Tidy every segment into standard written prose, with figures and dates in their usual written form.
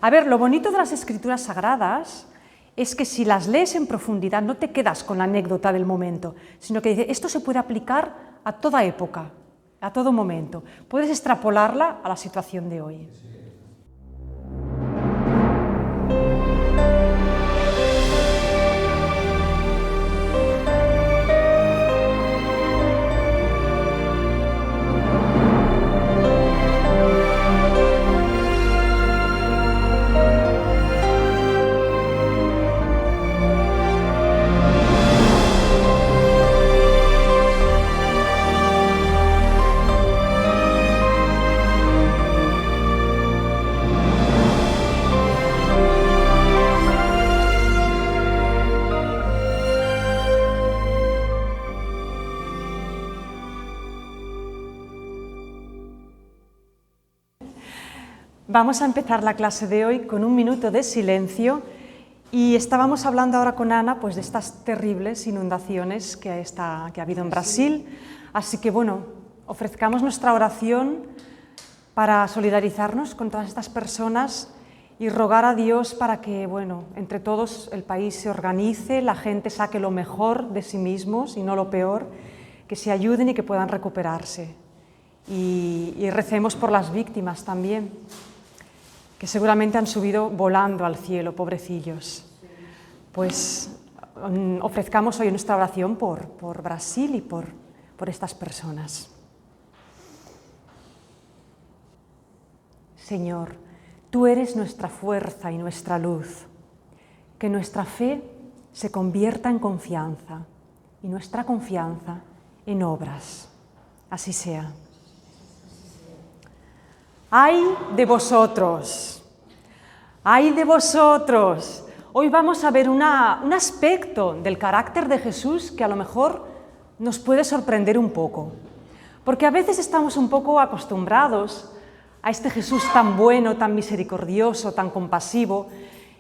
A ver, lo bonito de las Escrituras Sagradas es que si las lees en profundidad no te quedas con la anécdota del momento, sino que dice, esto se puede aplicar a toda época, a todo momento. Puedes extrapolarla a la situación de hoy. Vamos a empezar la clase de hoy con un minuto de silencio y estábamos hablando ahora con Ana pues, de estas terribles inundaciones que ha habido en Brasil, así que bueno, ofrezcamos nuestra oración para solidarizarnos con todas estas personas y rogar a Dios para que, bueno, entre todos el país se organice, la gente saque lo mejor de sí mismos y no lo peor, que se ayuden y que puedan recuperarse. Y recemos por las víctimas también, que seguramente han subido volando al cielo, pobrecillos. Pues ofrezcamos hoy nuestra oración por Brasil y por estas personas. Señor, tú eres nuestra fuerza y nuestra luz. Que nuestra fe se convierta en confianza y nuestra confianza en obras. Así sea. ¡Ay de vosotros! ¡Ay de vosotros! Hoy vamos a ver un aspecto del carácter de Jesús que a lo mejor nos puede sorprender un poco. Porque a veces estamos un poco acostumbrados a este Jesús tan bueno, tan misericordioso, tan compasivo,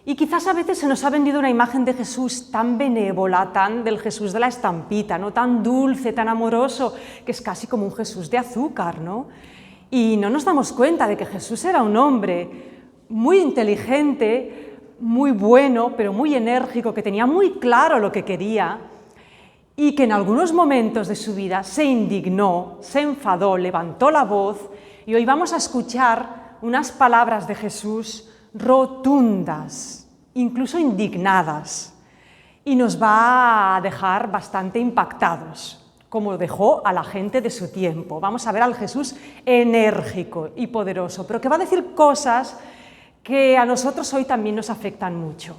y quizás a veces se nos ha vendido una imagen de Jesús tan benévola, del Jesús de la estampita, ¿no? Tan dulce, tan amoroso, que es casi como un Jesús de azúcar, ¿no? Y no nos damos cuenta de que Jesús era un hombre muy inteligente, muy bueno, pero muy enérgico, que tenía muy claro lo que quería y que en algunos momentos de su vida se indignó, se enfadó, levantó la voz, y hoy vamos a escuchar unas palabras de Jesús rotundas, incluso indignadas, y nos va a dejar bastante impactados, como dejó a la gente de su tiempo. Vamos a ver al Jesús enérgico y poderoso, pero que va a decir cosas que a nosotros hoy también nos afectan mucho.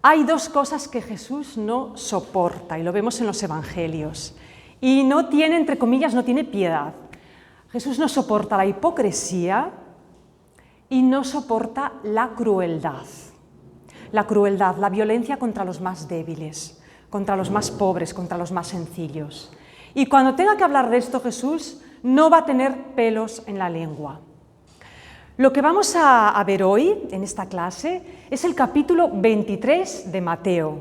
Hay dos cosas que Jesús no soporta, y lo vemos en los evangelios, y no tiene, entre comillas, no tiene piedad. Jesús no soporta la hipocresía y no soporta la crueldad. La crueldad, la violencia contra los más débiles, contra los más pobres, contra los más sencillos. Y cuando tenga que hablar de esto, Jesús no va a tener pelos en la lengua. Lo que vamos a ver hoy en esta clase es el capítulo 23 de Mateo,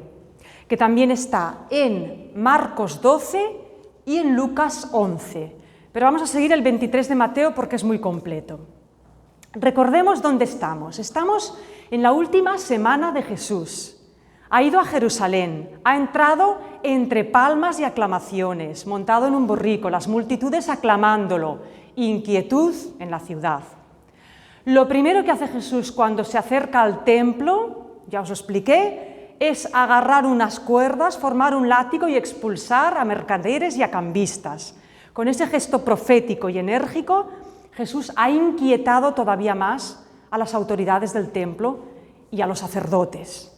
que también está en Marcos 12 y en Lucas 11. Pero vamos a seguir el 23 de Mateo porque es muy completo. Recordemos dónde estamos. Estamos en la última semana de Jesús. Ha ido a Jerusalén, ha entrado entre palmas y aclamaciones, montado en un borrico, las multitudes aclamándolo, inquietud en la ciudad. Lo primero que hace Jesús cuando se acerca al templo, ya os lo expliqué, es agarrar unas cuerdas, formar un látigo y expulsar a mercaderes y a cambistas. Con ese gesto profético y enérgico, Jesús ha inquietado todavía más a las autoridades del templo y a los sacerdotes.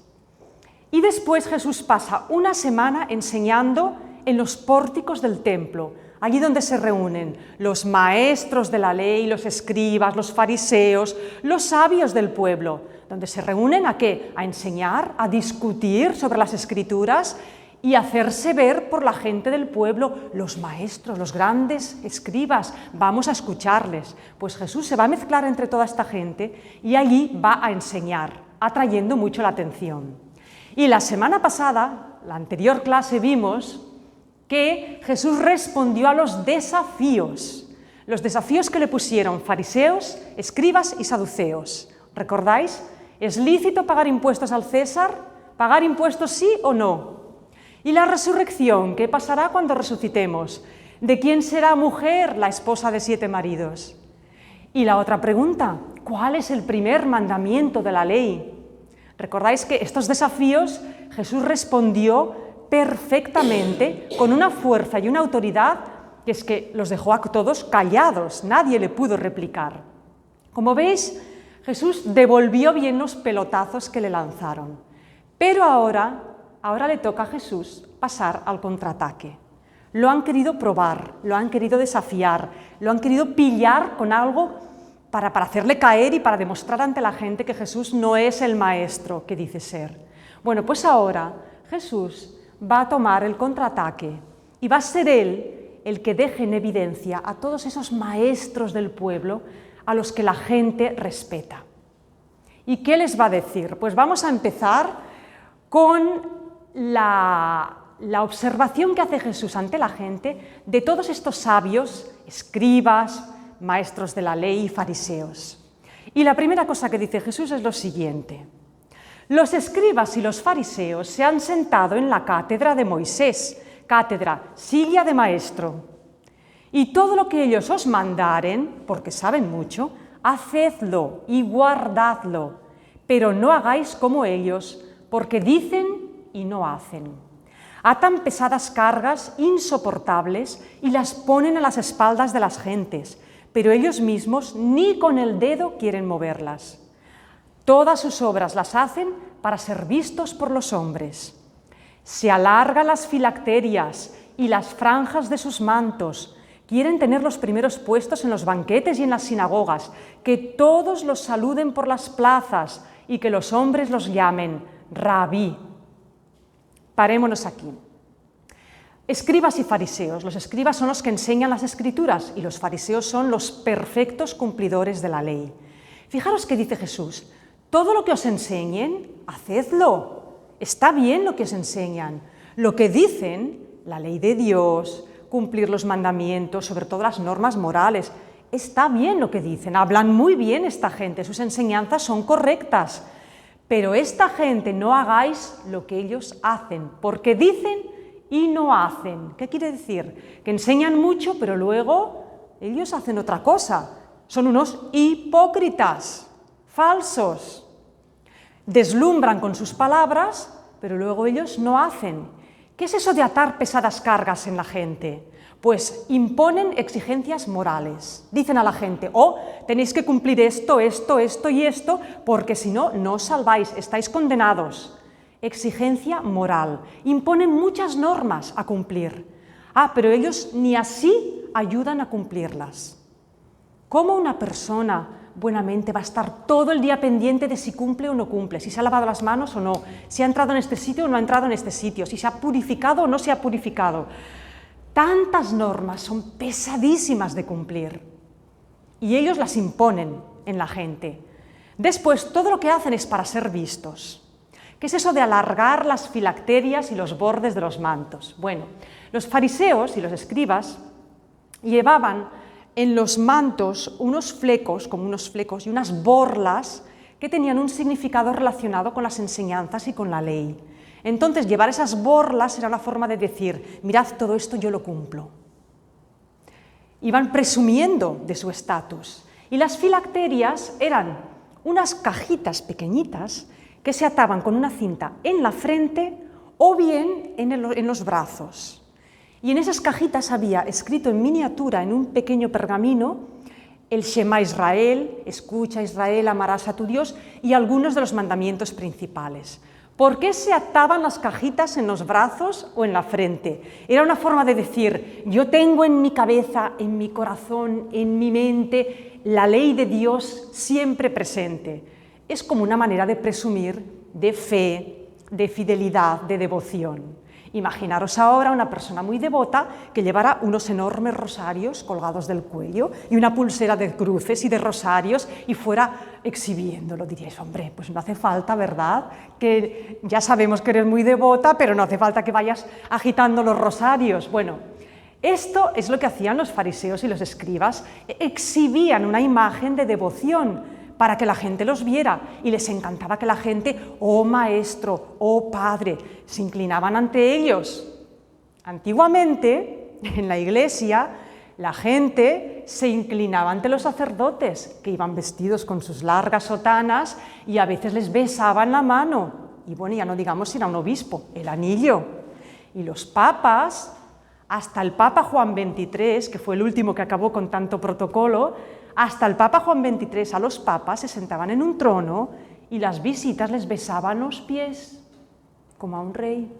Y después Jesús pasa una semana enseñando en los pórticos del templo, allí donde se reúnen los maestros de la ley, los escribas, los fariseos, los sabios del pueblo, donde se reúnen ¿a qué? A enseñar, a discutir sobre las Escrituras y hacerse ver por la gente del pueblo, los maestros, los grandes escribas, vamos a escucharles. Pues Jesús se va a mezclar entre toda esta gente y allí va a enseñar, atrayendo mucho la atención. Y la semana pasada, la anterior clase, vimos que Jesús respondió a los desafíos que le pusieron fariseos, escribas y saduceos. ¿Recordáis? ¿Es lícito pagar impuestos al César? ¿Pagar impuestos sí o no? ¿Y la resurrección? ¿Qué pasará cuando resucitemos? ¿De quién será mujer la esposa de 7 maridos? Y la otra pregunta, ¿cuál es el primer mandamiento de la ley? ¿Recordáis que estos desafíos Jesús respondió perfectamente, con una fuerza y una autoridad que es que los dejó a todos callados, nadie le pudo replicar? Como veis, Jesús devolvió bien los pelotazos que le lanzaron, pero ahora le toca a Jesús pasar al contraataque. Lo han querido probar, lo han querido desafiar, lo han querido pillar con algo para hacerle caer y para demostrar ante la gente que Jesús no es el maestro que dice ser. Bueno, pues ahora Jesús va a tomar el contraataque y va a ser Él el que deje en evidencia a todos esos maestros del pueblo a los que la gente respeta. ¿Y qué les va a decir? Pues vamos a empezar con la observación que hace Jesús ante la gente de todos estos sabios, escribas, maestros de la ley y fariseos. Y la primera cosa que dice Jesús es lo siguiente: los escribas y los fariseos se han sentado en la cátedra de Moisés, cátedra, silla de maestro. Y todo lo que ellos os mandaren, porque saben mucho, hacedlo y guardadlo, pero no hagáis como ellos, porque dicen y no hacen. Atan pesadas cargas insoportables y las ponen a las espaldas de las gentes, pero ellos mismos ni con el dedo quieren moverlas. Todas sus obras las hacen para ser vistos por los hombres. Se alargan las filacterias y las franjas de sus mantos. Quieren tener los primeros puestos en los banquetes y en las sinagogas, que todos los saluden por las plazas y que los hombres los llamen rabí. Parémonos aquí. Escribas y fariseos. Los escribas son los que enseñan las escrituras y los fariseos son los perfectos cumplidores de la ley. Fijaros que dice Jesús: todo lo que os enseñen, hacedlo. Está bien lo que os enseñan. Lo que dicen, la ley de Dios, cumplir los mandamientos, sobre todo las normas morales, está bien lo que dicen. Hablan muy bien esta gente, sus enseñanzas son correctas. Pero esta gente no hagáis lo que ellos hacen, porque dicen y no hacen. ¿Qué quiere decir? Que enseñan mucho, pero luego ellos hacen otra cosa. Son unos hipócritas, falsos. Deslumbran con sus palabras, pero luego ellos no hacen. ¿Qué es eso de atar pesadas cargas en la gente? Pues imponen exigencias morales. Dicen a la gente: tenéis que cumplir esto, esto, esto y esto, porque si no, no os salváis, estáis condenados. Exigencia moral. Imponen muchas normas a cumplir. Pero ellos ni así ayudan a cumplirlas. ¿Cómo una persona buenamente va a estar todo el día pendiente de si cumple o no cumple, si se ha lavado las manos o no, si ha entrado en este sitio o no ha entrado en este sitio, si se ha purificado o no se ha purificado? Tantas normas son pesadísimas de cumplir y ellos las imponen en la gente. Después, todo lo que hacen es para ser vistos. ¿Qué es eso de alargar las filacterias y los bordes de los mantos? Bueno, los fariseos y los escribas llevaban en los mantos unos flecos, como unos flecos y unas borlas que tenían un significado relacionado con las enseñanzas y con la ley. Entonces, llevar esas borlas era una forma de decir: mirad, todo esto yo lo cumplo. Iban presumiendo de su estatus. Y las filacterias eran unas cajitas pequeñitas que se ataban con una cinta en la frente o bien en los brazos. Y en esas cajitas había escrito en miniatura, en un pequeño pergamino, el Shema Israel, escucha Israel, amarás a tu Dios, y algunos de los mandamientos principales. ¿Por qué se ataban las cajitas en los brazos o en la frente? Era una forma de decir: yo tengo en mi cabeza, en mi corazón, en mi mente, la ley de Dios siempre presente. Es como una manera de presumir de fe, de fidelidad, de devoción. Imaginaros ahora una persona muy devota que llevara unos enormes rosarios colgados del cuello y una pulsera de cruces y de rosarios y fuera exhibiéndolo. Diríais: hombre, pues no hace falta, ¿verdad? Que ya sabemos que eres muy devota, pero no hace falta que vayas agitando los rosarios. Bueno, esto es lo que hacían los fariseos y los escribas. Exhibían una imagen de devoción para que la gente los viera y les encantaba que la gente, oh maestro, oh padre, se inclinaban ante ellos. Antiguamente, en la iglesia, la gente se inclinaba ante los sacerdotes, que iban vestidos con sus largas sotanas y a veces les besaban la mano. Y bueno, ya no digamos si era un obispo, el anillo. Y los papas, hasta el Papa Juan XXIII, que fue el último que acabó con tanto protocolo, hasta el Papa Juan XXIII a los papas se sentaban en un trono y las visitas les besaban los pies, como a un rey.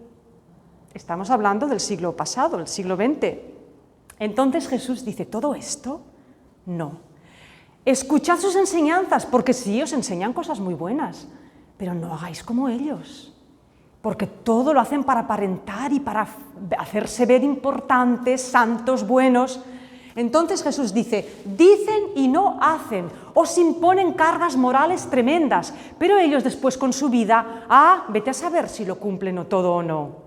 Estamos hablando del siglo pasado, el siglo XX. Entonces Jesús dice, ¿todo esto? No. Escuchad sus enseñanzas, porque sí, os enseñan cosas muy buenas, pero no hagáis como ellos, porque todo lo hacen para aparentar y para hacerse ver importantes, santos, buenos. Entonces Jesús dice, dicen y no hacen, os imponen cargas morales tremendas, pero ellos después con su vida, vete a saber si lo cumplen o todo o no.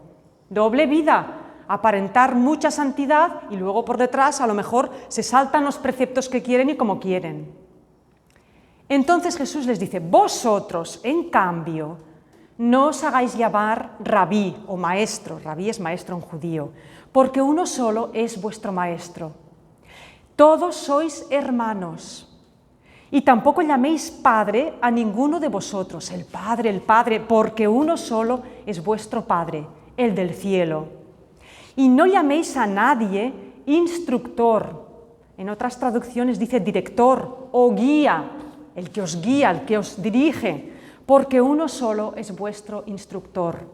Doble vida, aparentar mucha santidad y luego por detrás a lo mejor se saltan los preceptos que quieren y como quieren. Entonces Jesús les dice, vosotros, en cambio, no os hagáis llamar rabí o maestro, rabí es maestro en judío, porque uno solo es vuestro maestro. Todos sois hermanos. Y tampoco llaméis padre a ninguno de vosotros, el Padre, porque uno solo es vuestro Padre, el del cielo. Y no llaméis a nadie instructor. En otras traducciones dice director o guía, el que os guía, el que os dirige, porque uno solo es vuestro instructor,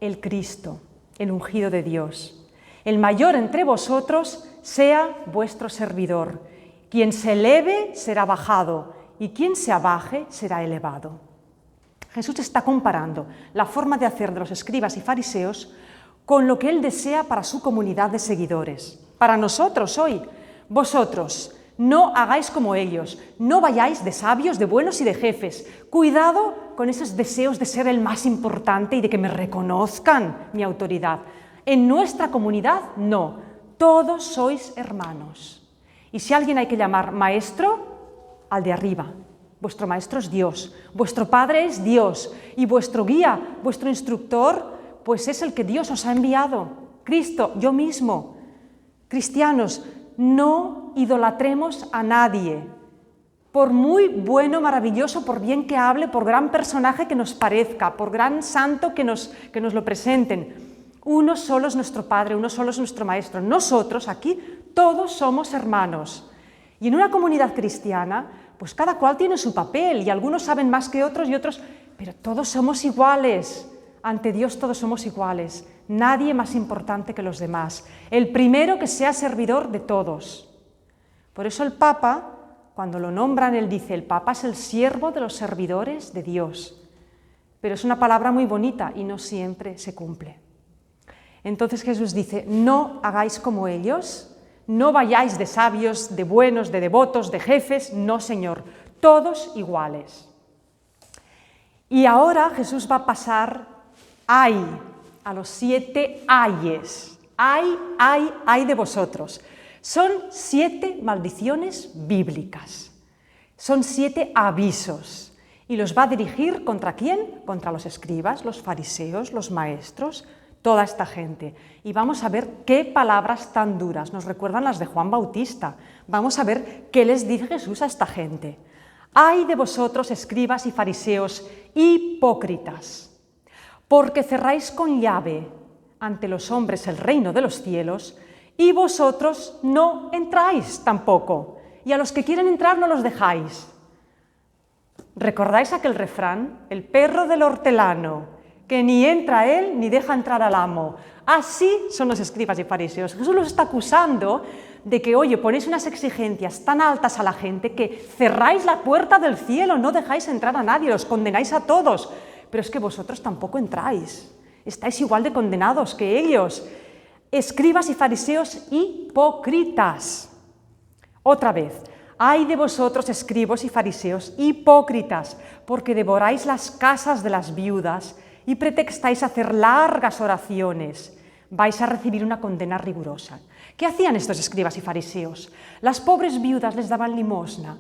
el Cristo, el ungido de Dios. El mayor entre vosotros sea vuestro servidor. Quien se eleve será bajado y quien se abaje será elevado. Jesús está comparando la forma de hacer de los escribas y fariseos con lo que Él desea para su comunidad de seguidores. Para nosotros hoy, vosotros, no hagáis como ellos, no vayáis de sabios, de buenos y de jefes. Cuidado con esos deseos de ser el más importante y de que me reconozcan mi autoridad. En nuestra comunidad, no. Todos sois hermanos. Y si a alguien hay que llamar maestro, al de arriba. Vuestro maestro es Dios, vuestro Padre es Dios y vuestro guía, vuestro instructor, pues es el que Dios os ha enviado. Cristo, yo mismo. Cristianos, no idolatremos a nadie. Por muy bueno, maravilloso, por bien que hable, por gran personaje que nos parezca, por gran santo que nos lo presenten. Uno solo es nuestro Padre, uno solo es nuestro Maestro. Nosotros aquí todos somos hermanos. Y en una comunidad cristiana, pues cada cual tiene su papel y algunos saben más que otros y otros, pero todos somos iguales. Ante Dios todos somos iguales. Nadie más importante que los demás. El primero que sea servidor de todos. Por eso el Papa, cuando lo nombran, él dice, el Papa es el siervo de los servidores de Dios. Pero es una palabra muy bonita y no siempre se cumple. Entonces Jesús dice, no hagáis como ellos, no vayáis de sabios, de buenos, de devotos, de jefes, no Señor, todos iguales. Y ahora Jesús va a pasar a los 7 ayes. Ay de vosotros. Son 7 maldiciones bíblicas. Son 7 avisos. Y los va a dirigir ¿contra quién? Contra los escribas, los fariseos, los maestros, toda esta gente. Y vamos a ver qué palabras tan duras nos recuerdan las de Juan Bautista. Vamos a ver qué les dice Jesús a esta gente. Ay de vosotros, escribas y fariseos, hipócritas, porque cerráis con llave ante los hombres el reino de los cielos, y vosotros no entráis tampoco, y a los que quieren entrar no los dejáis. ¿Recordáis aquel refrán? El perro del hortelano, que ni entra él ni deja entrar al amo. Así son los escribas y fariseos. Jesús los está acusando de que, oye, ponéis unas exigencias tan altas a la gente que cerráis la puerta del cielo, no dejáis entrar a nadie, los condenáis a todos. Pero es que vosotros tampoco entráis, estáis igual de condenados que ellos. Escribas y fariseos hipócritas. Otra vez, ay de vosotros, escribos y fariseos hipócritas, porque devoráis las casas de las viudas y pretextáis hacer largas oraciones. Vais a recibir una condena rigurosa. ¿Qué hacían estos escribas y fariseos? Las pobres viudas les daban limosna.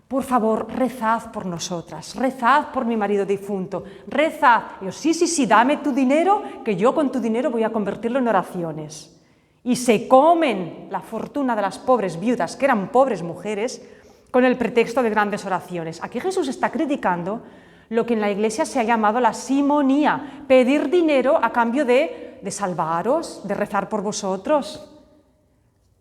por favor, rezad por nosotras, rezad por mi marido difunto, rezad. Y yo, sí, dame tu dinero, que yo con tu dinero voy a convertirlo en oraciones. Y se comen la fortuna de las pobres viudas, que eran pobres mujeres, con el pretexto de grandes oraciones. Aquí Jesús está criticando lo que en la Iglesia se ha llamado la simonía, pedir dinero a cambio de salvaros, de rezar por vosotros.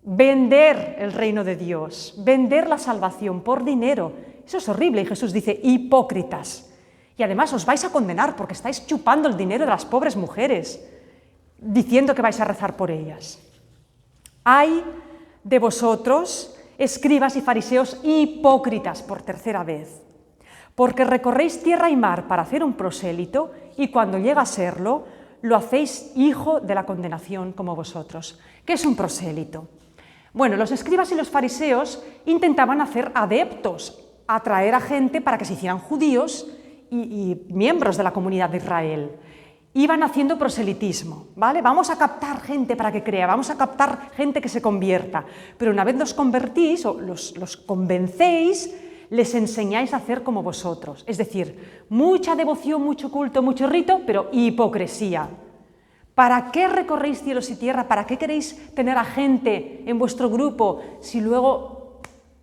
Vender el reino de Dios, vender la salvación por dinero. Eso es horrible y Jesús dice, hipócritas. Y además os vais a condenar porque estáis chupando el dinero de las pobres mujeres, diciendo que vais a rezar por ellas. Ay de vosotros, escribas y fariseos hipócritas, por tercera vez, porque recorréis tierra y mar para hacer un prosélito y cuando llega a serlo, lo hacéis hijo de la condenación como vosotros. ¿Qué es un prosélito? Bueno, los escribas y los fariseos intentaban hacer adeptos, atraer a gente para que se hicieran judíos y miembros de la comunidad de Israel. Iban haciendo proselitismo, ¿vale? Vamos a captar gente para que crea, vamos a captar gente que se convierta. Pero una vez los convertís o los convencéis, les enseñáis a hacer como vosotros. Es decir, mucha devoción, mucho culto, mucho rito, pero hipocresía. ¿Para qué recorréis cielos y tierra? ¿Para qué queréis tener a gente en vuestro grupo si luego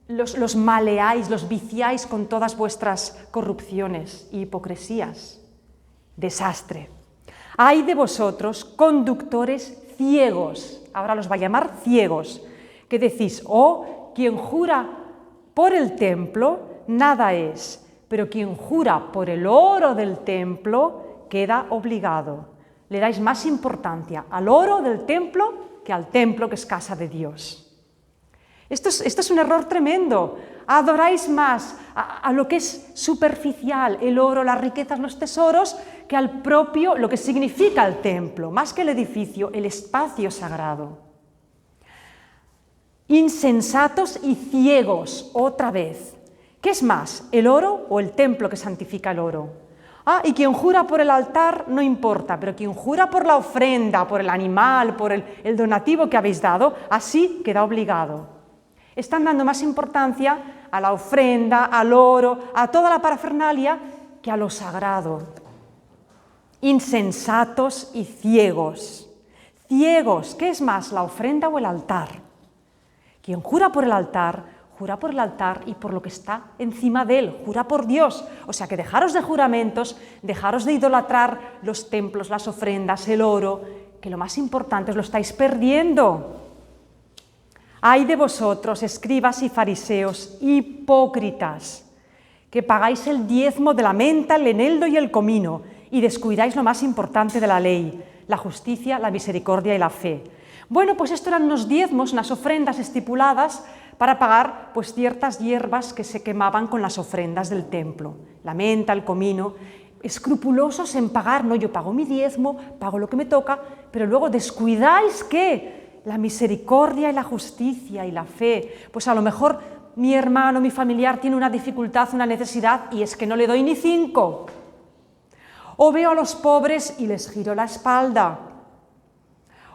los maleáis, los viciáis con todas vuestras corrupciones y hipocresías? Desastre. Ay de vosotros, conductores ciegos, ahora los va a llamar ciegos, que decís, quien jura por el templo, nada es, pero quien jura por el oro del templo, queda obligado. Le dais más importancia al oro del templo que al templo que es casa de Dios. Esto es un error tremendo. Adoráis más a lo que es superficial, el oro, las riquezas, los tesoros, que al propio, lo que significa el templo, más que el edificio, el espacio sagrado. Insensatos y ciegos, otra vez. ¿Qué es más, el oro o el templo que santifica el oro? Y quien jura por el altar no importa, pero quien jura por la ofrenda, por el animal, por el donativo que habéis dado, así queda obligado. Están dando más importancia a la ofrenda, al oro, a toda la parafernalia, que a lo sagrado. Insensatos y ciegos. Ciegos, ¿qué es más, la ofrenda o el altar? Quien jura por el altar y por lo que está encima de él, jura por Dios. O sea que dejaros de juramentos, dejaros de idolatrar los templos, las ofrendas, el oro, que lo más importante os lo estáis perdiendo. Ay de vosotros, escribas y fariseos, hipócritas, que pagáis el diezmo de la menta, el eneldo y el comino, y descuidáis lo más importante de la ley, la justicia, la misericordia y la fe. Bueno, pues esto eran unos diezmos, unas ofrendas estipuladas para pagar pues ciertas hierbas que se quemaban con las ofrendas del templo, la menta, el comino, escrupulosos en pagar, no, yo pago mi diezmo, pago lo que me toca, pero luego descuidáis ¿qué? La misericordia y la justicia y la fe. Pues a lo mejor mi hermano, mi familiar tiene una dificultad, una necesidad y es que no le doy ni 5. O veo a los pobres y les giro la espalda.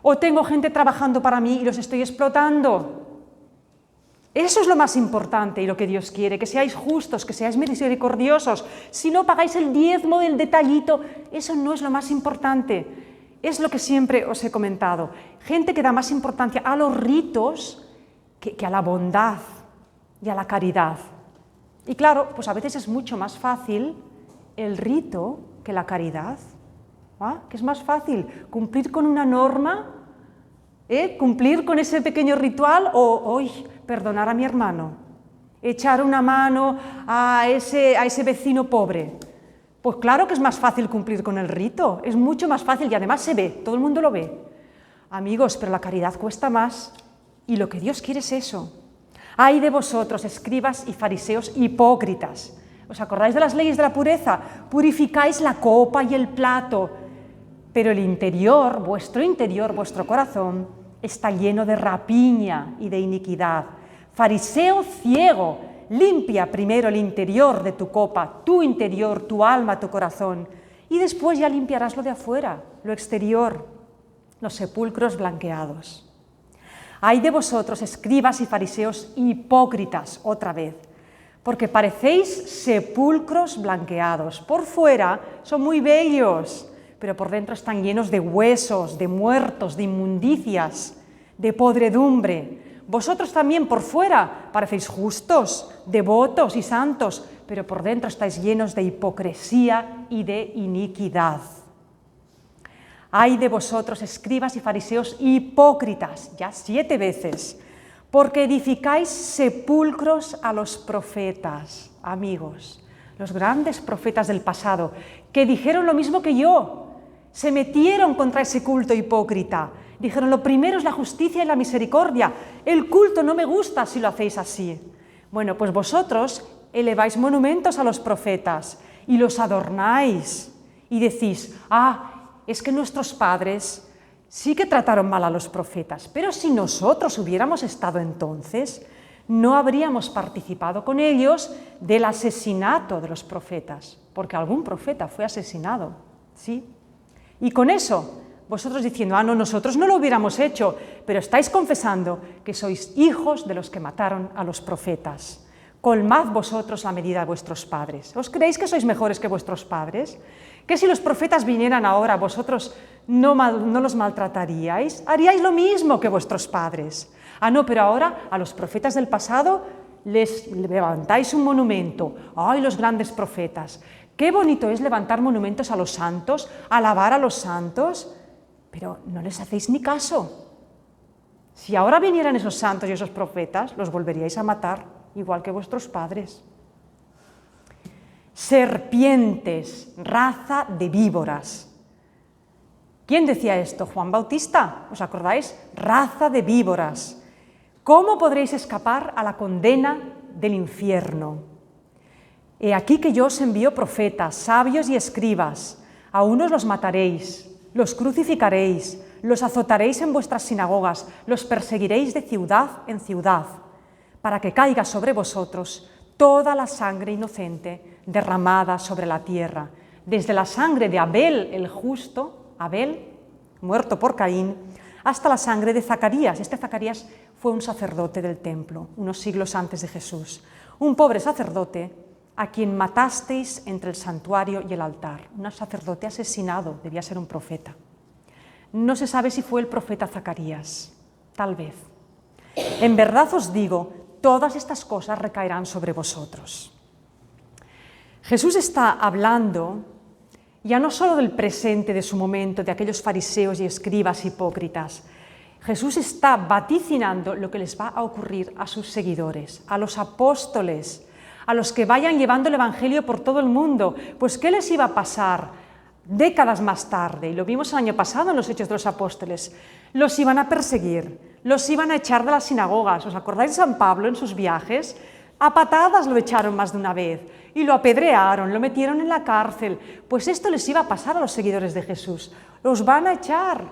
O tengo gente trabajando para mí y los estoy explotando. Eso es lo más importante y lo que Dios quiere, que seáis justos, que seáis misericordiosos. Si no pagáis el diezmo del detallito, eso no es lo más importante. Es lo que siempre os he comentado. Gente que da más importancia a los ritos que a la bondad y a la caridad. Y claro, pues a veces es mucho más fácil el rito que la caridad. Que es más fácil cumplir con una norma, cumplir con ese pequeño ritual o perdonar a mi hermano, echar una mano a ese vecino pobre. Pues claro que es más fácil cumplir con el rito, es mucho más fácil y además se ve, todo el mundo lo ve. Amigos, pero la caridad cuesta más y lo que Dios quiere es eso. Ay de vosotros, escribas y fariseos hipócritas. ¿Os acordáis de las leyes de la pureza? Purificáis la copa y el plato, pero el interior, vuestro corazón, está lleno de rapiña y de iniquidad. Fariseo ciego, limpia primero el interior de tu copa, tu interior, tu alma, tu corazón, y después ya limpiarás lo de afuera, lo exterior, los sepulcros blanqueados. Ay de vosotros, escribas y fariseos hipócritas, otra vez, porque parecéis sepulcros blanqueados. Por fuera son muy bellos, pero por dentro están llenos de huesos, de muertos, de inmundicias, de podredumbre. Vosotros también por fuera parecéis justos, devotos y santos, pero por dentro estáis llenos de hipocresía y de iniquidad. Ay de vosotros, escribas y fariseos hipócritas, ya 7 veces, porque edificáis sepulcros a los profetas, amigos, los grandes profetas del pasado, que dijeron lo mismo que yo, se metieron contra ese culto hipócrita. Dijeron, lo primero es la justicia y la misericordia. El culto no me gusta si lo hacéis así. Bueno, pues vosotros eleváis monumentos a los profetas y los adornáis y decís, es que nuestros padres sí que trataron mal a los profetas, pero si nosotros hubiéramos estado entonces, no habríamos participado con ellos del asesinato de los profetas, porque algún profeta fue asesinado, ¿sí? Y con eso, vosotros diciendo, no, nosotros no lo hubiéramos hecho, pero estáis confesando que sois hijos de los que mataron a los profetas. Colmad vosotros la medida de vuestros padres. ¿Os creéis que sois mejores que vuestros padres? ¿Que si los profetas vinieran ahora, vosotros no los maltrataríais? ¿Haríais lo mismo que vuestros padres? No, pero ahora a los profetas del pasado les levantáis un monumento. ¡Ay, los grandes profetas! Qué bonito es levantar monumentos a los santos, alabar a los santos, pero no les hacéis ni caso. Si ahora vinieran esos santos y esos profetas, los volveríais a matar, igual que vuestros padres. Serpientes, raza de víboras. ¿Quién decía esto? Juan Bautista, ¿os acordáis? Raza de víboras. ¿Cómo podréis escapar a la condena del infierno? He aquí que yo os envío profetas, sabios y escribas. A unos los mataréis, los crucificaréis, los azotaréis en vuestras sinagogas, los perseguiréis de ciudad en ciudad, para que caiga sobre vosotros toda la sangre inocente derramada sobre la tierra, desde la sangre de Abel el justo, Abel, muerto por Caín, hasta la sangre de Zacarías. Este Zacarías fue un sacerdote del templo, unos siglos antes de Jesús. Un pobre sacerdote a quien matasteis entre el santuario y el altar. Un sacerdote asesinado, debía ser un profeta. No se sabe si fue el profeta Zacarías, tal vez. En verdad os digo, todas estas cosas recaerán sobre vosotros. Jesús está hablando ya no solo del presente de su momento, de aquellos fariseos y escribas hipócritas. Jesús está vaticinando lo que les va a ocurrir a sus seguidores, a los apóstoles, a los que vayan llevando el Evangelio por todo el mundo. Pues, ¿qué les iba a pasar décadas más tarde? Y lo vimos el año pasado en los Hechos de los Apóstoles. Los iban a perseguir, los iban a echar de las sinagogas. ¿Os acordáis de San Pablo en sus viajes? A patadas lo echaron más de una vez y lo apedrearon, lo metieron en la cárcel. Pues esto les iba a pasar a los seguidores de Jesús. Los van a echar.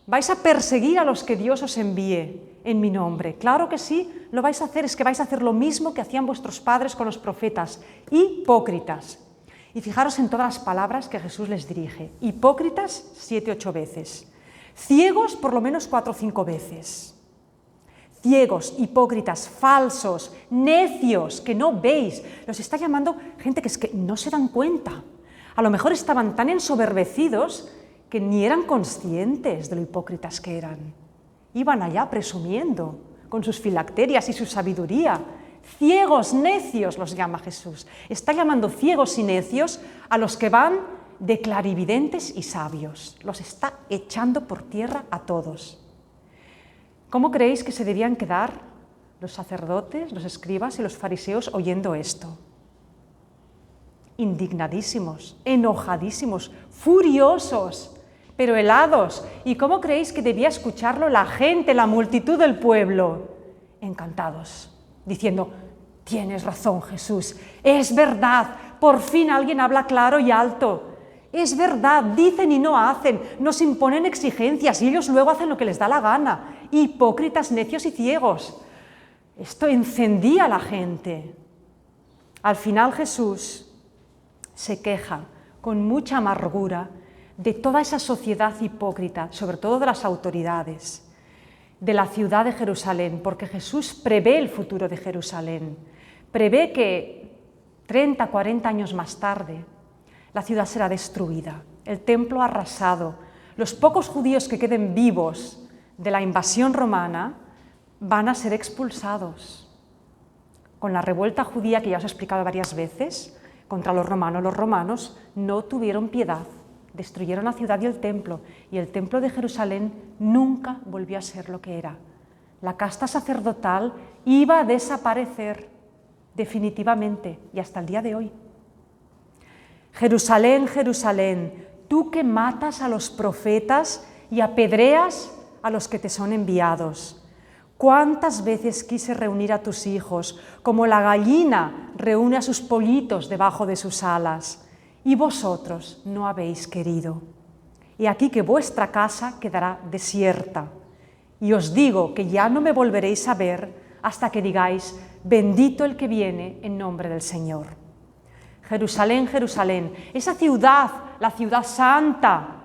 Vais a perseguir a los que Dios os envíe en mi nombre. Claro que sí, lo vais a hacer. Es que vais a hacer lo mismo que hacían vuestros padres con los profetas. Hipócritas. Y fijaros en todas las palabras que Jesús les dirige. Hipócritas 7 u 8 veces. Ciegos por lo menos 4 o 5 veces. Ciegos, hipócritas, falsos, necios, que no veis. Los está llamando gente que es que no se dan cuenta. A lo mejor estaban tan ensoberbecidos que ni eran conscientes de lo hipócritas que eran. Iban allá presumiendo con sus filacterias y su sabiduría. Ciegos, necios los llama Jesús. Está llamando ciegos y necios a los que van de clarividentes y sabios. Los está echando por tierra a todos. ¿Cómo creéis que se debían quedar los sacerdotes, los escribas y los fariseos oyendo esto? Indignadísimos, enojadísimos, furiosos, pero helados. ¿Y cómo creéis que debía escucharlo la gente, la multitud del pueblo? Encantados, diciendo, tienes razón, Jesús, es verdad, por fin alguien habla claro y alto. Es verdad, dicen y no hacen, nos imponen exigencias y ellos luego hacen lo que les da la gana. Hipócritas, necios y ciegos. Esto encendía a la gente. Al final Jesús se queja con mucha amargura de toda esa sociedad hipócrita, sobre todo de las autoridades, de la ciudad de Jerusalén, porque Jesús prevé el futuro de Jerusalén. prevé que 30, 40 años más tarde, la ciudad será destruida, el templo arrasado, los pocos judíos que queden vivos de la invasión romana van a ser expulsados. Con la revuelta judía que ya os he explicado varias veces contra los romanos no tuvieron piedad, destruyeron la ciudad y el templo de Jerusalén nunca volvió a ser lo que era. La casta sacerdotal iba a desaparecer definitivamente y hasta el día de hoy. Jerusalén, Jerusalén, tú que matas a los profetas y apedreas a los que te son enviados. ¿Cuántas veces quise reunir a tus hijos, como la gallina reúne a sus pollitos debajo de sus alas? Y vosotros no habéis querido. Y aquí que vuestra casa quedará desierta. Y os digo que ya no me volveréis a ver hasta que digáis, bendito el que viene en nombre del Señor. Jerusalén, Jerusalén, esa ciudad, la ciudad santa,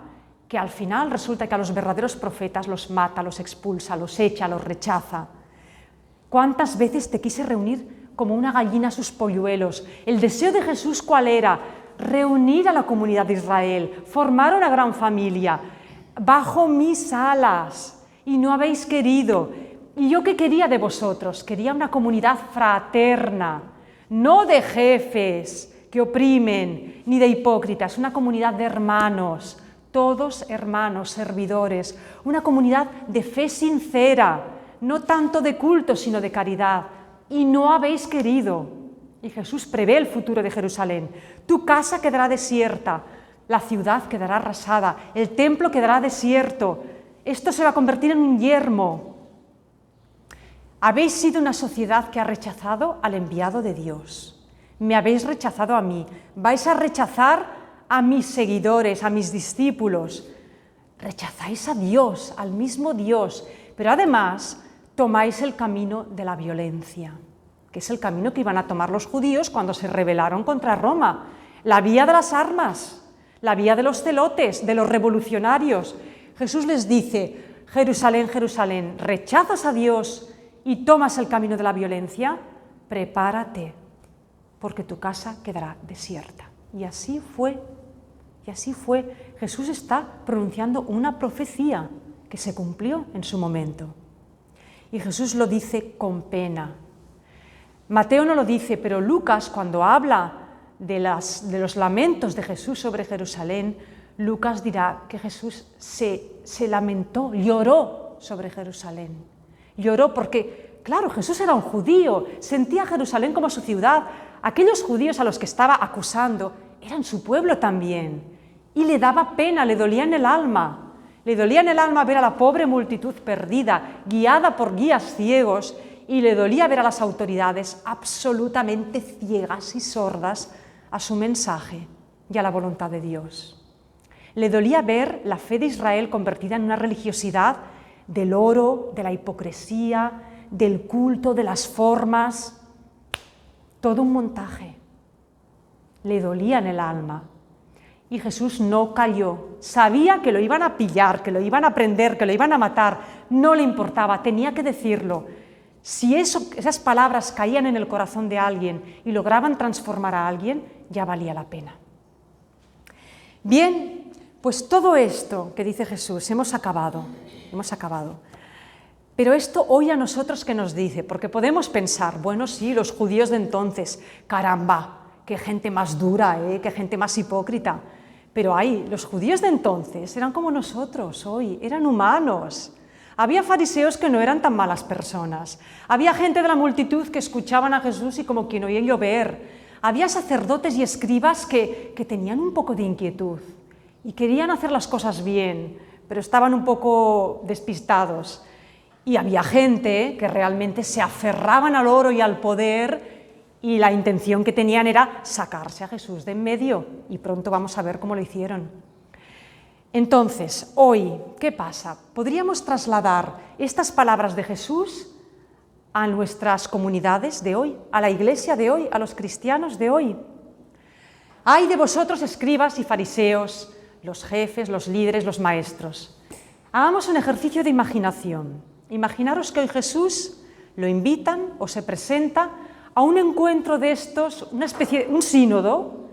que al final resulta que a los verdaderos profetas los mata, los expulsa, los echa, los rechaza. ¿Cuántas veces te quise reunir como una gallina a sus polluelos? El deseo de Jesús, ¿cuál era? Reunir a la comunidad de Israel, formar una gran familia, bajo mis alas, y no habéis querido. ¿Y yo qué quería de vosotros? Quería una comunidad fraterna, no de jefes que oprimen, ni de hipócritas, una comunidad de hermanos, todos hermanos, servidores, una comunidad de fe sincera, no tanto de culto, sino de caridad. Y no habéis querido. Y Jesús prevé el futuro de Jerusalén. Tu casa quedará desierta, la ciudad quedará arrasada, el templo quedará desierto. Esto se va a convertir en un yermo. Habéis sido una sociedad que ha rechazado al enviado de Dios. Me habéis rechazado a mí. Vais a rechazar a mis seguidores, a mis discípulos. Rechazáis a Dios, al mismo Dios, pero además tomáis el camino de la violencia, que es el camino que iban a tomar los judíos cuando se rebelaron contra Roma. La vía de las armas, la vía de los celotes, de los revolucionarios. Jesús les dice, Jerusalén, Jerusalén, rechazas a Dios y tomas el camino de la violencia, prepárate, porque tu casa quedará desierta. Y así fue. Y así fue. Jesús está pronunciando una profecía que se cumplió en su momento. Y Jesús lo dice con pena. Mateo no lo dice, pero Lucas, cuando habla de los lamentos de Jesús sobre Jerusalén, Lucas dirá que Jesús se lamentó, lloró sobre Jerusalén. Lloró porque, claro, Jesús era un judío, sentía a Jerusalén como su ciudad. Aquellos judíos a los que estaba acusando eran su pueblo también. Y le daba pena, le dolía en el alma. Le dolía en el alma ver a la pobre multitud perdida, guiada por guías ciegos, y le dolía ver a las autoridades absolutamente ciegas y sordas a su mensaje y a la voluntad de Dios. Le dolía ver la fe de Israel convertida en una religiosidad del oro, de la hipocresía, del culto, de las formas, todo un montaje. Le dolía en el alma. Y Jesús no calló, sabía que lo iban a pillar, que lo iban a prender, que lo iban a matar, no le importaba, tenía que decirlo. Si esas palabras caían en el corazón de alguien y lograban transformar a alguien, ya valía la pena. Bien, pues todo esto que dice Jesús, hemos acabado. Pero esto hoy a nosotros, ¿qué nos dice? Porque podemos pensar, bueno, sí, los judíos de entonces, caramba, qué gente más dura, qué gente más hipócrita. Pero los judíos de entonces eran como nosotros hoy, eran humanos. Había fariseos que no eran tan malas personas. Había gente de la multitud que escuchaban a Jesús y como quien oía llover. Había sacerdotes y escribas que tenían un poco de inquietud y querían hacer las cosas bien, pero estaban un poco despistados. Y había gente que realmente se aferraban al oro y al poder, y la intención que tenían era sacarse a Jesús de en medio, y pronto vamos a ver cómo lo hicieron. Entonces, hoy, ¿qué pasa? ¿Podríamos trasladar estas palabras de Jesús a nuestras comunidades de hoy, a la iglesia de hoy, a los cristianos de hoy? ¡Ay de vosotros, escribas y fariseos, los jefes, los líderes, los maestros! Hagamos un ejercicio de imaginación. Imaginaros que hoy Jesús lo invitan o se presenta a un encuentro de estos, un sínodo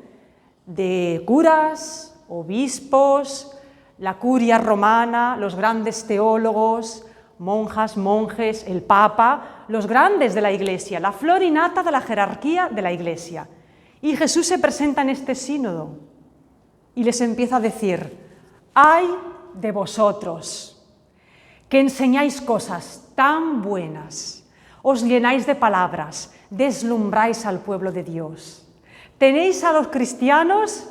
de curas, obispos, la curia romana, los grandes teólogos, monjas, monjes, el Papa, los grandes de la Iglesia, la flor y nata de la jerarquía de la Iglesia. Y Jesús se presenta en este sínodo y les empieza a decir: ¡ay de vosotros, que enseñáis cosas tan buenas, os llenáis de palabras, deslumbráis al pueblo de Dios, tenéis a los cristianos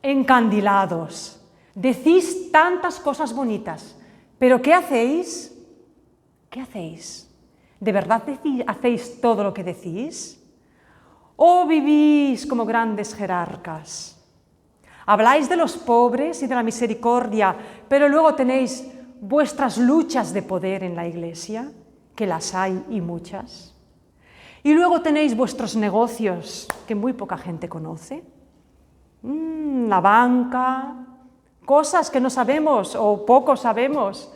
encandilados, decís tantas cosas bonitas, pero ¿qué hacéis? ¿Qué hacéis? ¿De verdad hacéis todo lo que decís? ¿O vivís como grandes jerarcas? Habláis de los pobres y de la misericordia, pero luego tenéis vuestras luchas de poder en la Iglesia, que las hay y muchas. Y luego tenéis vuestros negocios, que muy poca gente conoce. La banca, cosas que no sabemos o poco sabemos.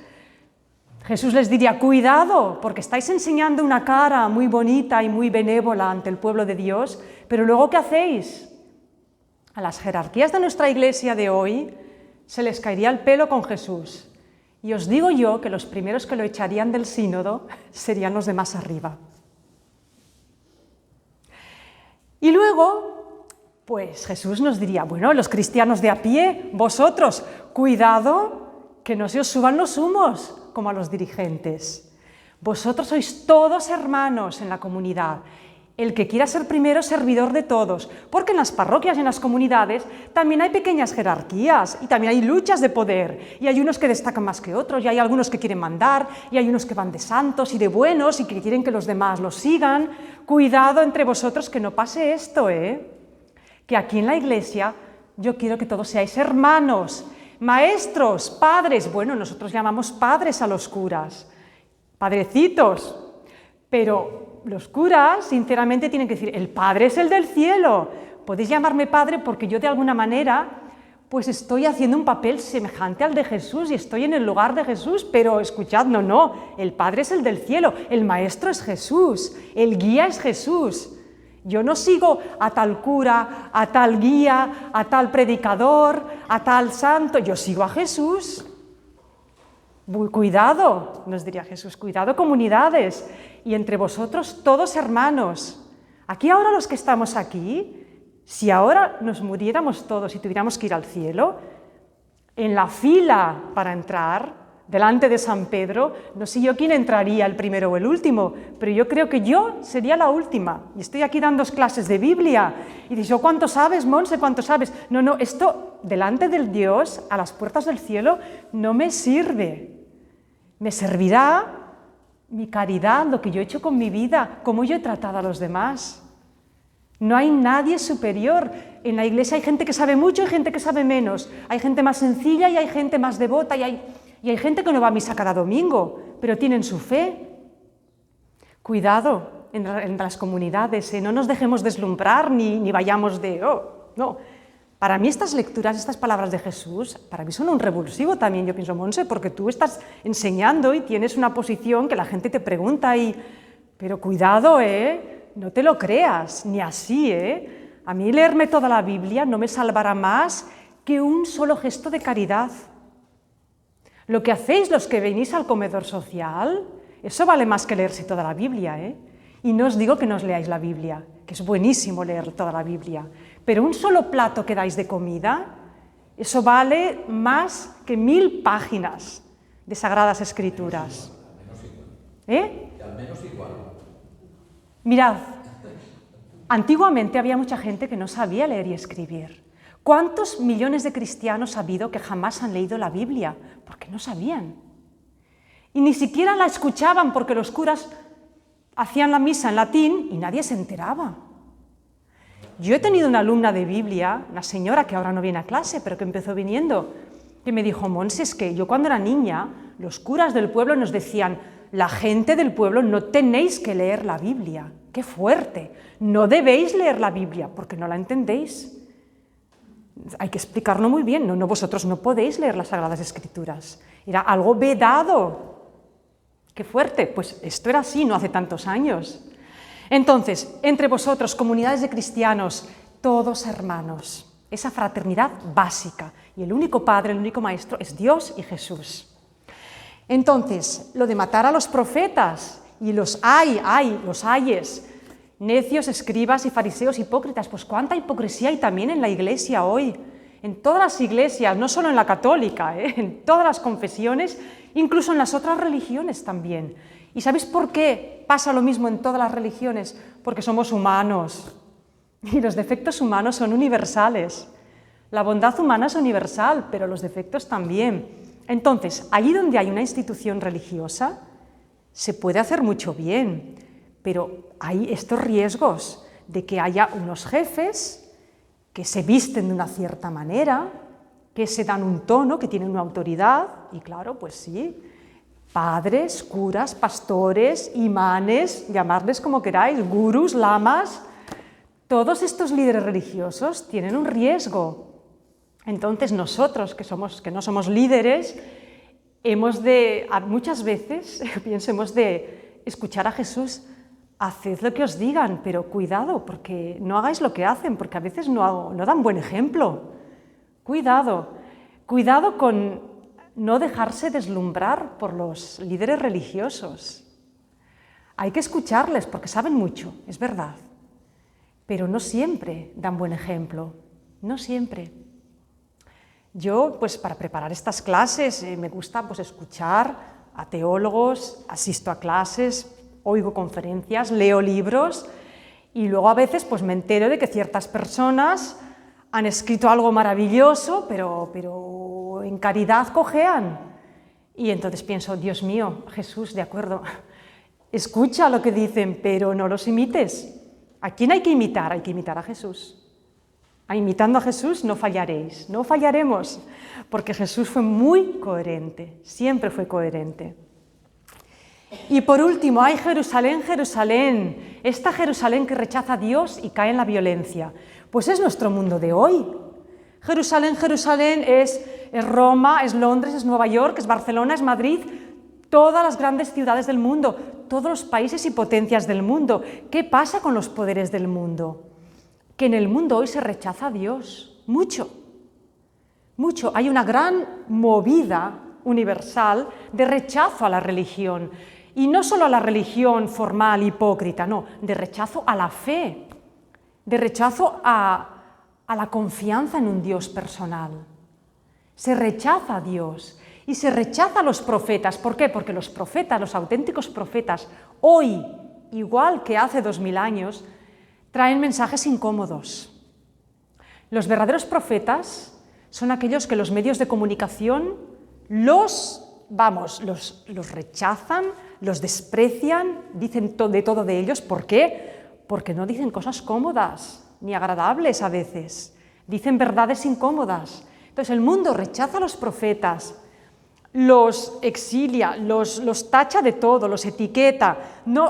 Jesús les diría: cuidado, porque estáis enseñando una cara muy bonita y muy benévola ante el pueblo de Dios, pero luego ¿qué hacéis? A las jerarquías de nuestra Iglesia de hoy se les caería el pelo con Jesús. Y os digo yo que los primeros que lo echarían del sínodo serían los de más arriba. Y luego, pues Jesús nos diría: bueno, los cristianos de a pie, vosotros, cuidado que no se os suban los humos como a los dirigentes. Vosotros sois todos hermanos en la comunidad. El que quiera ser primero, servidor de todos, porque en las parroquias y en las comunidades también hay pequeñas jerarquías y también hay luchas de poder, y hay unos que destacan más que otros, y hay algunos que quieren mandar, y hay unos que van de santos y de buenos y que quieren que los demás los sigan. Cuidado entre vosotros que no pase esto, que aquí en la Iglesia yo quiero que todos seáis hermanos, maestros, padres. Bueno, nosotros llamamos padres a los curas, padrecitos, pero los curas, sinceramente, tienen que decir: el Padre es el del cielo. Podéis llamarme Padre porque yo de alguna manera pues estoy haciendo un papel semejante al de Jesús y estoy en el lugar de Jesús, pero escuchad, no, el Padre es el del cielo, el Maestro es Jesús, el guía es Jesús. Yo no sigo a tal cura, a tal guía, a tal predicador, a tal santo, yo sigo a Jesús. Cuidado, nos diría Jesús, cuidado comunidades, y entre vosotros todos hermanos. Aquí ahora los que estamos aquí, si ahora nos muriéramos todos y tuviéramos que ir al cielo, en la fila para entrar, delante de San Pedro, no sé yo quién entraría, el primero o el último, pero yo creo que yo sería la última. Y estoy aquí dando clases de Biblia, y digo: ¿cuánto sabes, Monse? ¿Cuánto sabes? No, esto delante del Dios, a las puertas del cielo, no me sirve. Me servirá mi caridad, lo que yo he hecho con mi vida, cómo yo he tratado a los demás. No hay nadie superior. En la Iglesia hay gente que sabe mucho y gente que sabe menos. Hay gente más sencilla y hay gente más devota y hay gente que no va a misa cada domingo, pero tienen su fe. Cuidado en las comunidades, no nos dejemos deslumbrar ni vayamos de... no. Para mí estas lecturas, estas palabras de Jesús, para mí son un revulsivo también, yo pienso, Monse, porque tú estás enseñando y tienes una posición que la gente te pregunta pero cuidado, no te lo creas, ni así, A mí leerme toda la Biblia no me salvará más que un solo gesto de caridad. Lo que hacéis los que venís al comedor social, eso vale más que leerse toda la Biblia, Y no os digo que no os leáis la Biblia, que es buenísimo leer toda la Biblia, pero un solo plato que dais de comida, eso vale más que 1000 páginas de Sagradas Escrituras. Al menos igual. Mirad, antiguamente había mucha gente que no sabía leer y escribir. ¿Cuántos millones de cristianos ha habido que jamás han leído la Biblia? Porque no sabían. Y ni siquiera la escuchaban porque los curas hacían la misa en latín y nadie se enteraba. Yo he tenido una alumna de Biblia, una señora que ahora no viene a clase, pero que empezó viniendo, que me dijo: Monse, es que yo cuando era niña, los curas del pueblo nos decían: la gente del pueblo no tenéis que leer la Biblia. ¡Qué fuerte! No debéis leer la Biblia porque no la entendéis. Hay que explicarlo muy bien. No, vosotros no podéis leer las Sagradas Escrituras. Era algo vedado. ¡Qué fuerte! Pues esto era así, no hace tantos años. Entonces, entre vosotros, comunidades de cristianos, todos hermanos, esa fraternidad básica. Y el único Padre, el único Maestro es Dios y Jesús. Entonces, lo de matar a los profetas, y los ayes, necios, escribas y fariseos hipócritas, pues cuánta hipocresía hay también en la iglesia hoy, en todas las iglesias, no solo en la católica, en todas las confesiones, incluso en las otras religiones también. ¿Y sabéis por qué pasa lo mismo en todas las religiones? Porque somos humanos y los defectos humanos son universales. La bondad humana es universal, pero los defectos también. Entonces, allí donde hay una institución religiosa, se puede hacer mucho bien, pero hay estos riesgos de que haya unos jefes que se visten de una cierta manera, que se dan un tono, que tienen una autoridad, y claro, pues sí, padres, curas, pastores, imanes, llamadles como queráis, gurús, lamas, todos estos líderes religiosos tienen un riesgo. Entonces nosotros, que no somos líderes, muchas veces, pienso, hemos de escuchar a Jesús: haced lo que os digan, pero cuidado, porque no hagáis lo que hacen, porque a veces no dan buen ejemplo. Cuidado con no dejarse deslumbrar por los líderes religiosos. Hay que escucharles porque saben mucho, es verdad, pero no siempre dan buen ejemplo, no siempre. Yo, pues para preparar estas clases, me gusta escuchar a teólogos, asisto a clases, oigo conferencias, leo libros y luego a veces me entero de que ciertas personas han escrito algo maravilloso, pero en caridad cojean. Y entonces pienso: Dios mío, Jesús, de acuerdo, escucha lo que dicen, pero no los imites. ¿A quién hay que imitar? Hay que imitar a Jesús. Imitando a Jesús no fallaréis, no fallaremos, porque Jesús fue muy coherente, siempre fue coherente. Y por último, hay Jerusalén, Jerusalén, esta Jerusalén que rechaza a Dios y cae en la violencia. Pues es nuestro mundo de hoy. Jerusalén, Jerusalén es Roma, es Londres, es Nueva York, es Barcelona, es Madrid, todas las grandes ciudades del mundo, todos los países y potencias del mundo. ¿Qué pasa con los poderes del mundo? Que en el mundo hoy se rechaza a Dios, mucho. Hay una gran movida universal de rechazo a la religión, y no solo a la religión formal, hipócrita, no, de rechazo a la fe, de rechazo a la confianza en un Dios personal. Se rechaza a Dios y se rechaza a los profetas. ¿Por qué? Porque los profetas, los auténticos profetas, hoy, igual que hace 2000 años, traen mensajes incómodos. Los verdaderos profetas son aquellos que los medios de comunicación los rechazan, los desprecian, dicen de todo de ellos. ¿Por qué? Porque no dicen cosas cómodas ni agradables a veces, dicen verdades incómodas. Entonces el mundo rechaza a los profetas, los exilia, los tacha de todo, los etiqueta,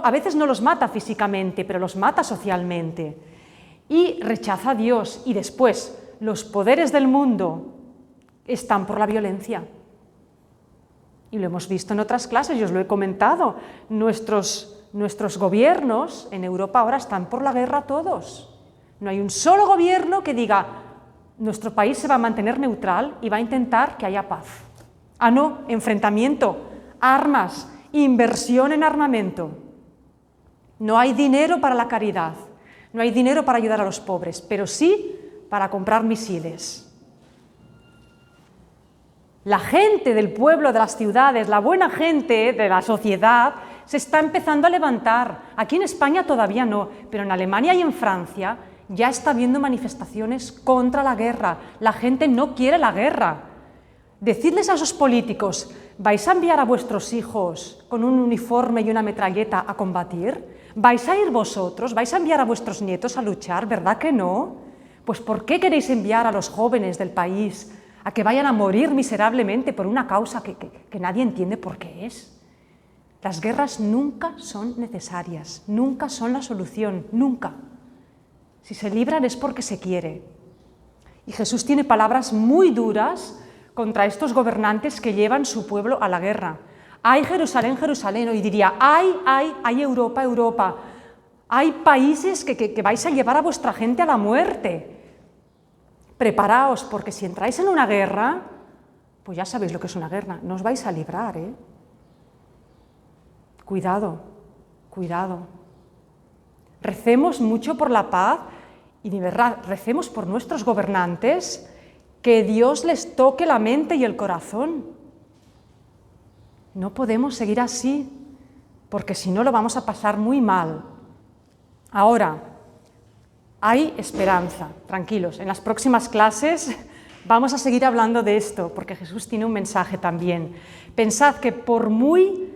a veces no los mata físicamente, pero los mata socialmente, y rechaza a Dios. Y después los poderes del mundo están por la violencia. Y lo hemos visto en otras clases, yo os lo he comentado, nuestros gobiernos en Europa ahora están por la guerra todos. No hay un solo gobierno que diga: nuestro país se va a mantener neutral y va a intentar que haya paz. Ah, no, enfrentamiento, armas, inversión en armamento. No hay dinero para la caridad, no hay dinero para ayudar a los pobres, pero sí para comprar misiles. La gente del pueblo, de las ciudades, la buena gente de la sociedad se está empezando a levantar. Aquí en España todavía no, pero en Alemania y en Francia ya está habiendo manifestaciones contra la guerra. La gente no quiere la guerra. Decidles a esos políticos: ¿vais a enviar a vuestros hijos con un uniforme y una metralleta a combatir? ¿Vais a ir vosotros? ¿Vais a enviar a vuestros nietos a luchar? ¿Verdad que no? Pues ¿por qué queréis enviar a los jóvenes del país a que vayan a morir miserablemente por una causa que nadie entiende por qué es? Las guerras nunca son necesarias, nunca son la solución, nunca. Si se libran es porque se quiere. Y Jesús tiene palabras muy duras contra estos gobernantes que llevan su pueblo a la guerra. ¡Ay, Jerusalén, Jerusalén! Hoy diría: ¡ay, Europa, Europa! Hay países que vais a llevar a vuestra gente a la muerte. Preparaos, porque si entráis en una guerra, pues ya sabéis lo que es una guerra, no os vais a librar, ¿eh? Cuidado, cuidado. Recemos mucho por la paz y de verdad, recemos por nuestros gobernantes, que Dios les toque la mente y el corazón. No podemos seguir así, porque si no lo vamos a pasar muy mal. Ahora, hay esperanza, tranquilos, en las próximas clases vamos a seguir hablando de esto, porque Jesús tiene un mensaje también. Pensad que por muy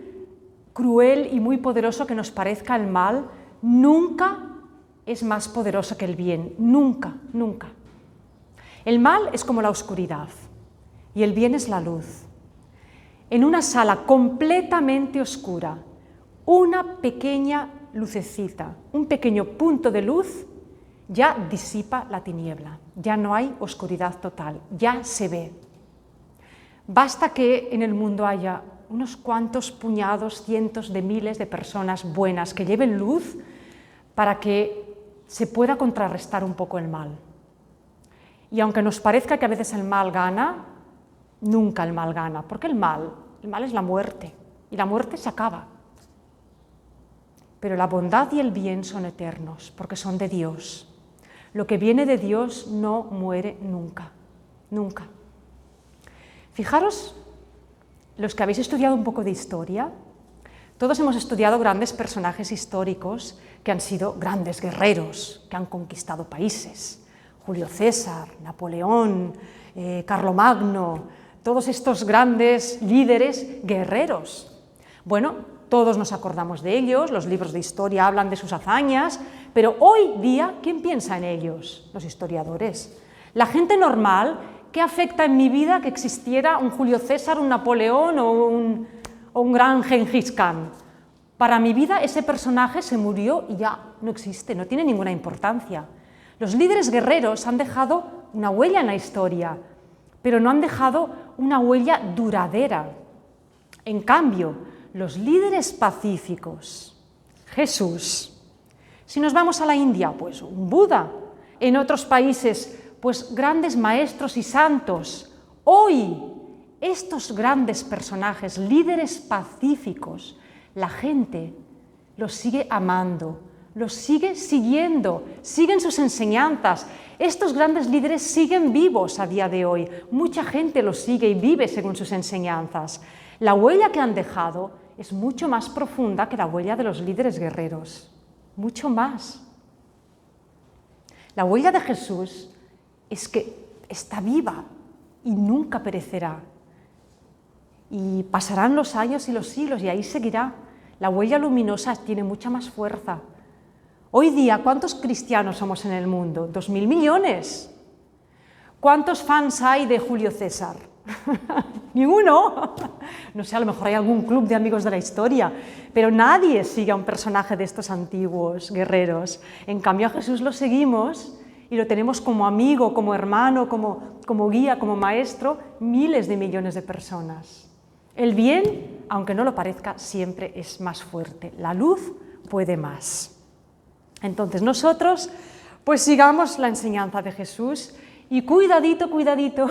cruel y muy poderoso que nos parezca el mal, nunca es más poderoso que el bien, nunca, nunca. El mal es como la oscuridad y el bien es la luz. En una sala completamente oscura, una pequeña lucecita, un pequeño punto de luz, ya disipa la tiniebla, ya no hay oscuridad total, ya se ve. Basta que en el mundo haya unos cuantos puñados, cientos de miles de personas buenas que lleven luz para que se pueda contrarrestar un poco el mal. Y aunque nos parezca que a veces el mal gana, nunca el mal gana, porque el mal es la muerte, y la muerte se acaba. Pero la bondad y el bien son eternos, porque son de Dios. Lo que viene de Dios no muere nunca, nunca. Fijaros, los que habéis estudiado un poco de historia, todos hemos estudiado grandes personajes históricos que han sido grandes guerreros, que han conquistado países. Julio César, Napoleón, Carlomagno, todos estos grandes líderes guerreros. Bueno, todos nos acordamos de ellos, los libros de historia hablan de sus hazañas, pero hoy día, ¿quién piensa en ellos? Los historiadores. La gente normal, ¿qué afecta en mi vida que existiera un Julio César, un Napoleón o un gran Gengis Khan? Para mi vida ese personaje se murió y ya no existe, no tiene ninguna importancia. Los líderes guerreros han dejado una huella en la historia, pero no han dejado una huella duradera. En cambio, los líderes pacíficos, Jesús. Si nos vamos a la India, pues un Buda. En otros países, pues grandes maestros y santos. Hoy, estos grandes personajes, líderes pacíficos, la gente los sigue amando, los sigue siguiendo, siguen sus enseñanzas. Estos grandes líderes siguen vivos a día de hoy. Mucha gente los sigue y vive según sus enseñanzas. La huella que han dejado es mucho más profunda que la huella de los líderes guerreros. Mucho más. La huella de Jesús es que está viva y nunca perecerá. Y pasarán los años y los siglos y ahí seguirá. La huella luminosa tiene mucha más fuerza. Hoy día, ¿cuántos cristianos somos en el mundo? 2.000 millones. ¿Cuántos fans hay de Julio César? Ninguno. No sé, a lo mejor hay algún club de amigos de la historia, pero nadie sigue a un personaje de estos antiguos guerreros. En cambio, a Jesús lo seguimos y lo tenemos como amigo, como hermano, como guía, como maestro, miles de millones de personas. El bien, aunque no lo parezca, siempre es más fuerte. La luz puede más. Entonces nosotros, pues sigamos la enseñanza de Jesús y cuidadito, cuidadito,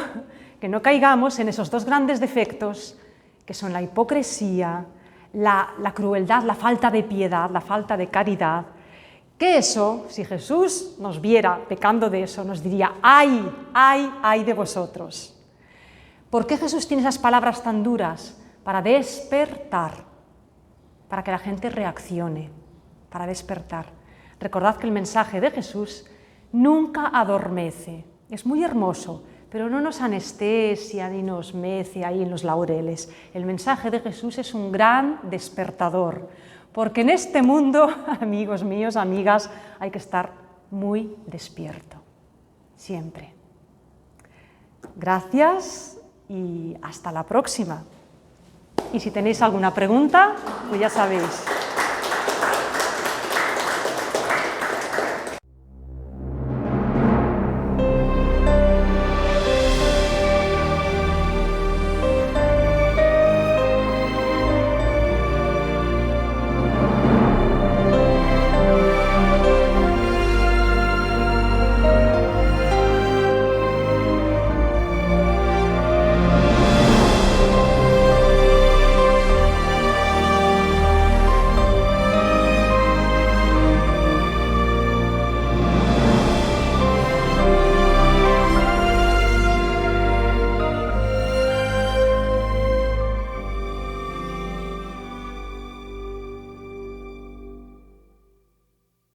que no caigamos en esos dos grandes defectos, que son la hipocresía, la crueldad, la falta de piedad, la falta de caridad, que eso, si Jesús nos viera pecando de eso, nos diría, ¡ay, ay, ay de vosotros! ¿Por qué Jesús tiene esas palabras tan duras? Para despertar, para que la gente reaccione, para despertar. Recordad que el mensaje de Jesús nunca adormece. Es muy hermoso, pero no nos anestesia ni nos mece ahí en los laureles. El mensaje de Jesús es un gran despertador, porque en este mundo, amigos míos, amigas, hay que estar muy despierto, siempre. Gracias y hasta la próxima. Y si tenéis alguna pregunta, pues ya sabéis.